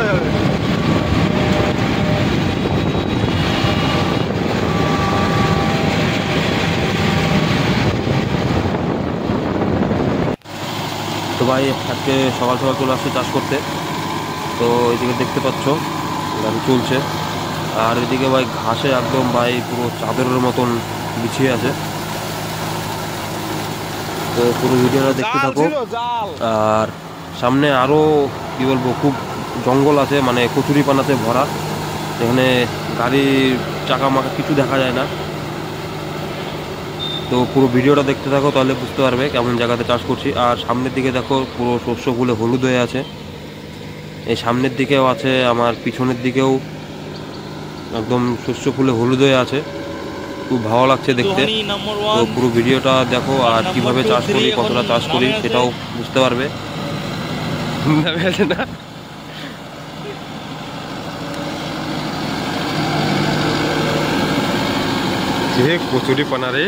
পড়ে যাবে। তো ভাই আজকে সকাল সকাল চলে আসছে চাষ করতে। তো এদিকে দেখতে পাচ্ছ গাড়ি চলছে, আর এদিকে ভাই ঘাসে একদম ভাই পুরো চাদরের মতন বিছিয়ে আছে। তো পুরো ভিডিওটা দেখতে থাকো। আর সামনে আরও কী বলবো, খুব জঙ্গল আছে, মানে কচুরিপানাতে ভরা, এখানে গাড়ির চাকা মাকা কিছু দেখা যায় না। তো পুরো ভিডিওটা দেখতে থাকো, তাহলে বুঝতে পারবে কেমন জায়গাতে চাষ করছি। আর সামনের দিকে দেখো পুরো শস্যগুলো হলুদ হয়ে আছে, এই সামনের দিকেও আছে, আমার পিছনের দিকেও একদম শস্য ফুলে হলুদ হয়ে আছে, খুব ভালো লাগছে দেখতে। তো পুরো ভিডিওটা দেখো, আর কিভাবে চাষ করি, কতটা চাষ করি সেটাও বুঝতে পারবে। না যে কচুরি পানারে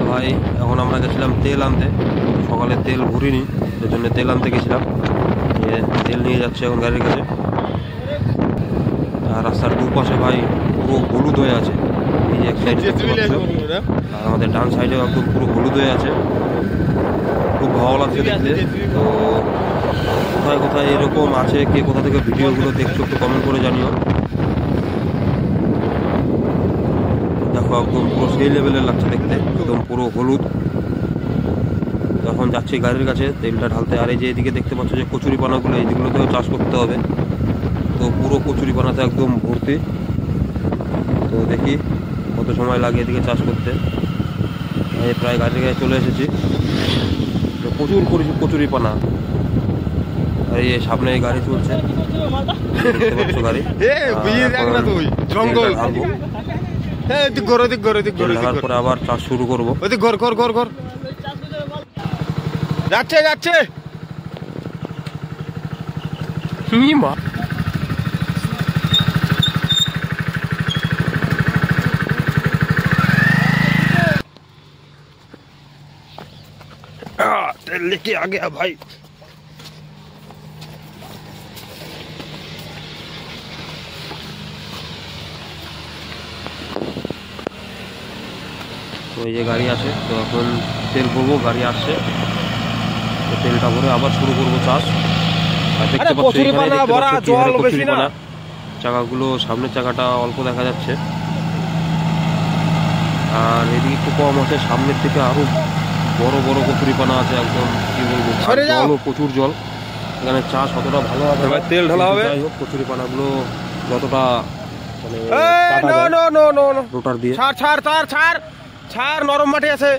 ভাই এখন আমরা গেছিলাম তেল আনতে, সকালে তেল ভরিনি, সেই জন্য তেল আনতে গেছিলাম। তেল নিয়ে যাচ্ছে এখন গাড়ির কাছে। আর রাস্তার দুপাশে ভাই পুরো হলুদ হয়ে আছে, এই যে এক সাইডে দেখতে পাচ্ছ, আর আমাদের ডান সাইডেও একদম পুরো হলুদ হয়ে আছে, খুব ভালো লাগছে দেখতে। তো কোথায় কোথায় এরকম আছে, কে কোথা থেকে ভিডিওগুলো দেখছো একটু কমেন্ট করে জানিও। দেখো একদম পুরো সেই লেভেলের লাগছে দেখতে, একদম পুরো হলুদ। এখন যাচ্ছি গাড়ির কাছে তেলটা ঢালতে। আর এই যে এদিকে দেখতে পাচ্ছ যে কচুরিপানাগুলো, এইগুলোতেও চাষ করতে হবে। তো পুরো কচুরিপানাতে একদম ভর্তি। তো দেখি কত সময় লাগে এদিকে চাষ করতে। প্রায় গাড়ির কাছে চলে এসেছি, প্রচুর কচুরিপানা। আর এই সামনে গাড়ি চলছে, দেখতে পাচ্ছ গাড়ি জঙ্গল ঢালবো। ঢালার পরে আবার চাষ শুরু করবো। যাচ্ছে যাচ্ছে तेल लेके आ गया भाई। তো এই যে গাড়ি আছে, তো এখন তেল ভরবো, গাড়ি আসছে, তো তেলটা ভরে আবার শুরু করবো চাষ। আর দেখতে পাচ্ছ কচুরিপানা, চাকাগুলো সামনের চাকাটা অল্প দেখা যাচ্ছে, আর এদিকে একটু কম আছে, সামনের থেকে আরো বড় বড় কচুরিপানা আছে, একদম কি বলবো, জলও প্রচুর জল। এখানে চাষ অতটা ভালো হবে, তেল ঢালা হবে। যাই হোক কচুরিপানাগুলো যতটা মানে রোটার দিয়ে ছাড়, নরম মাটি আছে।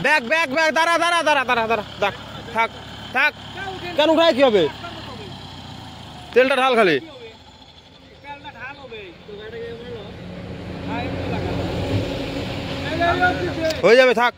ব্যাগ ব্যাগ ব্যাগ, দাঁড়া দাঁড়া দাঁড়া দাঁড়া দাঁড়া, থাক থাক, কেন উঠায় কি হবে? তেলটা ঢাল খালি, হয়ে যাবে, থাক।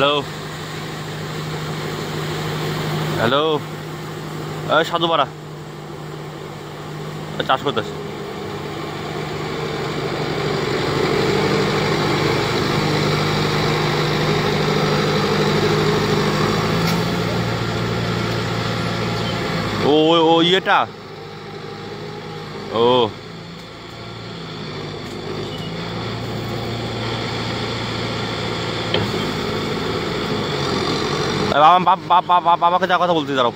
হ্যালো হ্যালো, সাধুপাড়া চাষ করতেছে। ও ও ইয়েটা, ও বাবাকে যা কথা বলতে দাঁড়াও।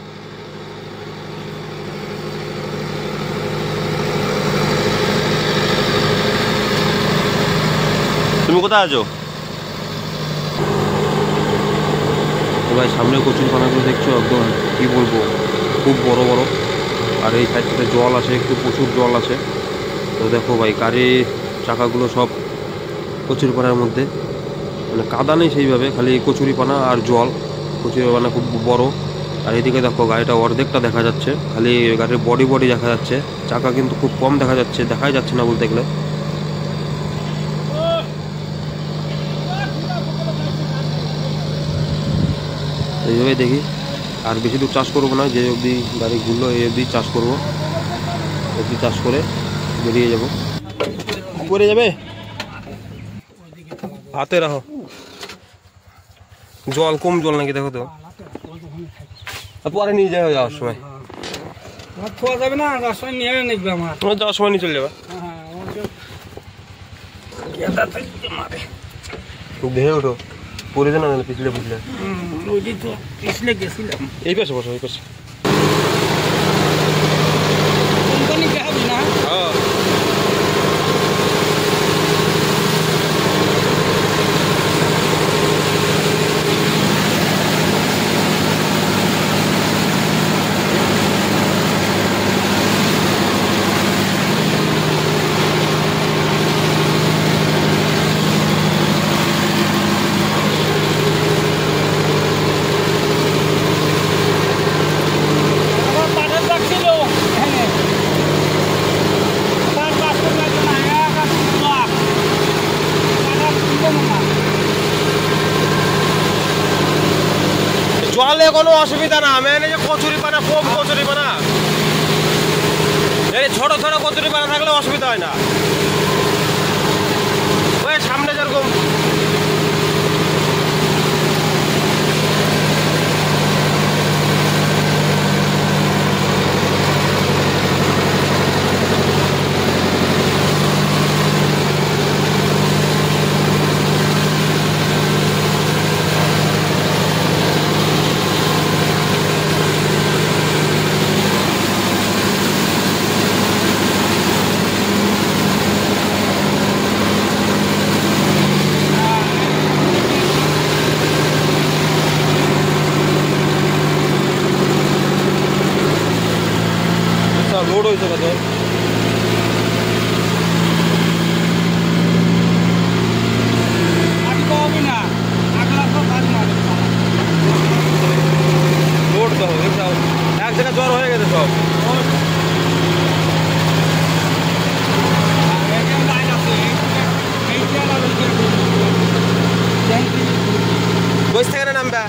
তুমি কোথায় আছো? ভাই সামনে কচুর পানাগুলো দেখছো, একদম কি বলবো, খুব বড় বড়। আর এই সাইড থেকে জল আছে, একটু প্রচুর জল আছে। তো দেখো ভাই গাড়ির চাকাগুলো সব কচুরি পানার মধ্যে, মানে কাদা নেই সেইভাবে, খালি কচুরি পানা আর জল। কচুরি পানা খুব বড়। আর এদিকে দেখো গাড়িটা অর্ধেকটা দেখা যাচ্ছে, খালি গাড়ির বডি বডি দেখা যাচ্ছে, চাকা কিন্তু খুব কম দেখা যাচ্ছে, দেখাই যাচ্ছে না বলতে গেলে। এইভাবে দেখি, আর বেশি দূর চাষ করবো না, যে অবধি গাড়ি ঘুরলো এই অবধি চাষ করবো, অবধি চাষ করে বেরিয়ে যাবো। করে যাবে হাতে রাখো, জল কম জল নাকি দেখো তো, পরে নিয়ে যাবে যাওয়ার সময়। যাবে না, রাস্তায় নিয়ে নেবে আমার, তোমার যাওয়ার সময় নিয়ে চলে যাবে। দেখে ওঠো, পরে না পিছলে বুঝলে, পিছলে গেছিলাম। এই পাশে বসো, এই পাশে। কোম্পানি হবে না। জলে কোনো অসুবিধা না, মানে যে কচুরি পানা, কম কচুরি পানা, এই ছোট ছোট কচুরি পানা থাকলে অসুবিধা হয় না। ওই সামনে যেরকম লোড হয়েছে কত, লোড তো এক জায়গায় জ্বর হয়ে গেছে সব। বসে থেকে নামবে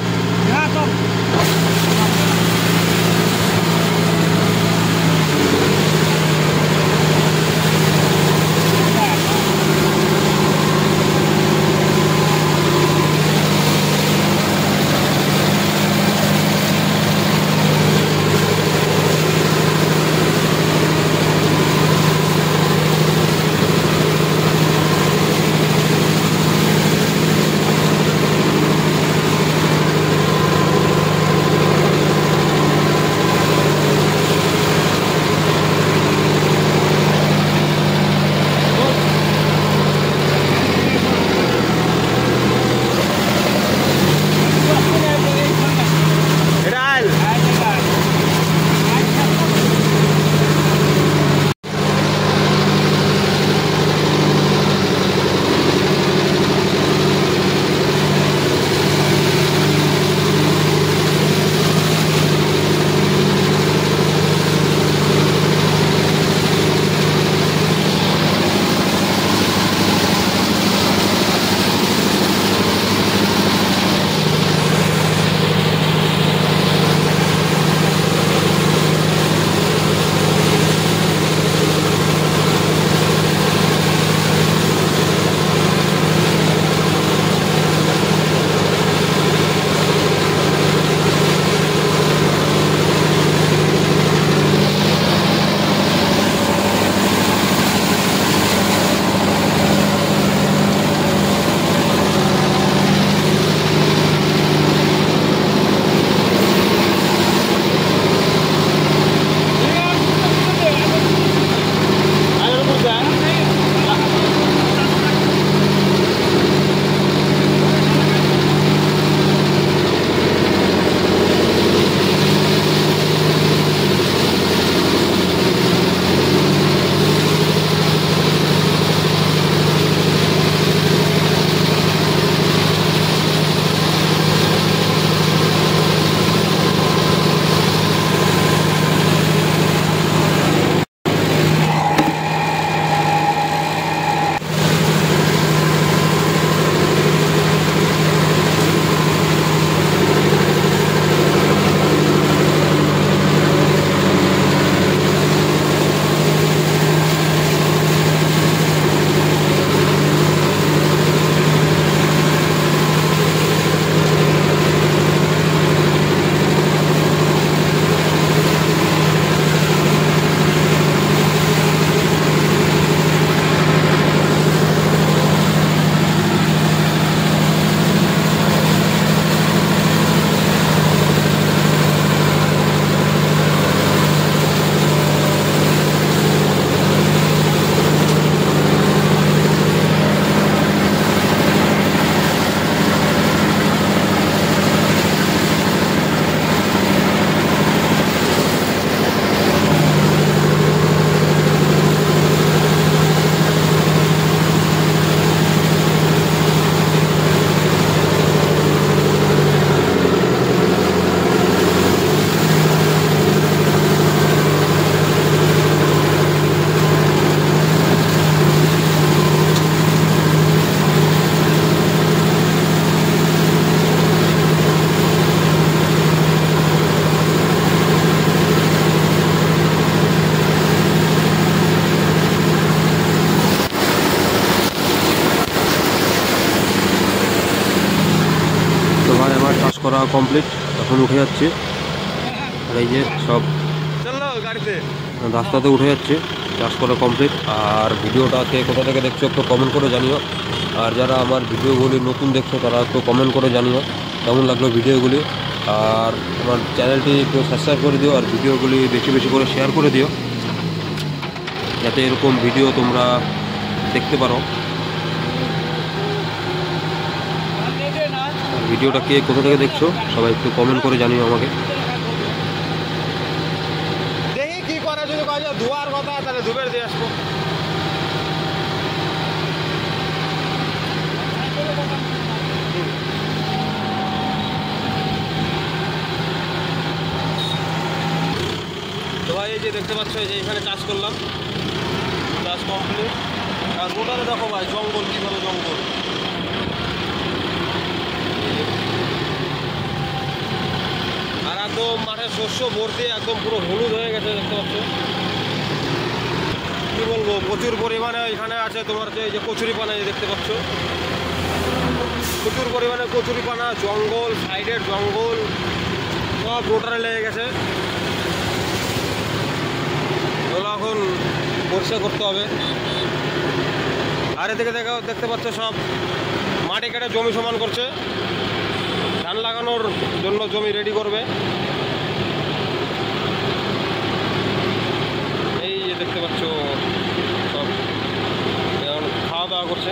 করা কমপ্লিট, এখন উঠে যাচ্ছে। আর এই যে সব চলো গাড়িতে রাস্তাতে উঠে যাচ্ছে, চাষ করা কমপ্লিট। আর ভিডিওটাকে কোথা থেকে দেখছো একটু কমেন্ট করে জানিও। আর যারা আমার ভিডিওগুলি নতুন দেখছো তারা একটু কমেন্ট করে জানিও কেমন লাগলো ভিডিওগুলি। আর আমার চ্যানেলটি একটু সাবস্ক্রাইব করে দিও, আর ভিডিওগুলি বেশি বেশি করে শেয়ার করে দিও, যাতে এরকম ভিডিও তোমরা দেখতে পারো। আর ভিডিওটা কে কোথা থেকে দেখছো সবাই একটু কমেন্ট করে জানিও আমাকে। দেখি কি করে, যদি কাজে ধোয়ার কথা তাহলে ধুবের দিয়ে আসবো। তো ভাই এই যে দেখতে পাচ্ছ, এই যে এখানে চাষ করলাম, চাষ কমপ্লিট। আর গোটারে দেখো ভাই জঙ্গল, কীভাবে জঙ্গল। আর একদম মাঠে শস্য ভর্তি, একদম পুরো হলুদ হয়ে গেছে দেখতে পাচ্ছ। কি বলবো, প্রচুর পরিমাণে এখানে আছে তোমার এই যে কচুরিপানা, এই দেখতে পাচ্ছ প্রচুর পরিমাণে কচুরিপানা, জঙ্গল, সাইডের জঙ্গল সব রোটারে লেগে গেছে। ওগুলো এখন পরিষ্কার করতে হবে। আর এদিকে দেখতে পাচ্ছ সব মাটি কেটে জমি সমান করছে, ধান লাগানোর জন্য জমি রেডি করবে। এই যে দেখতে পাচ্ছ সব এখন খাওয়া দাওয়া করছে।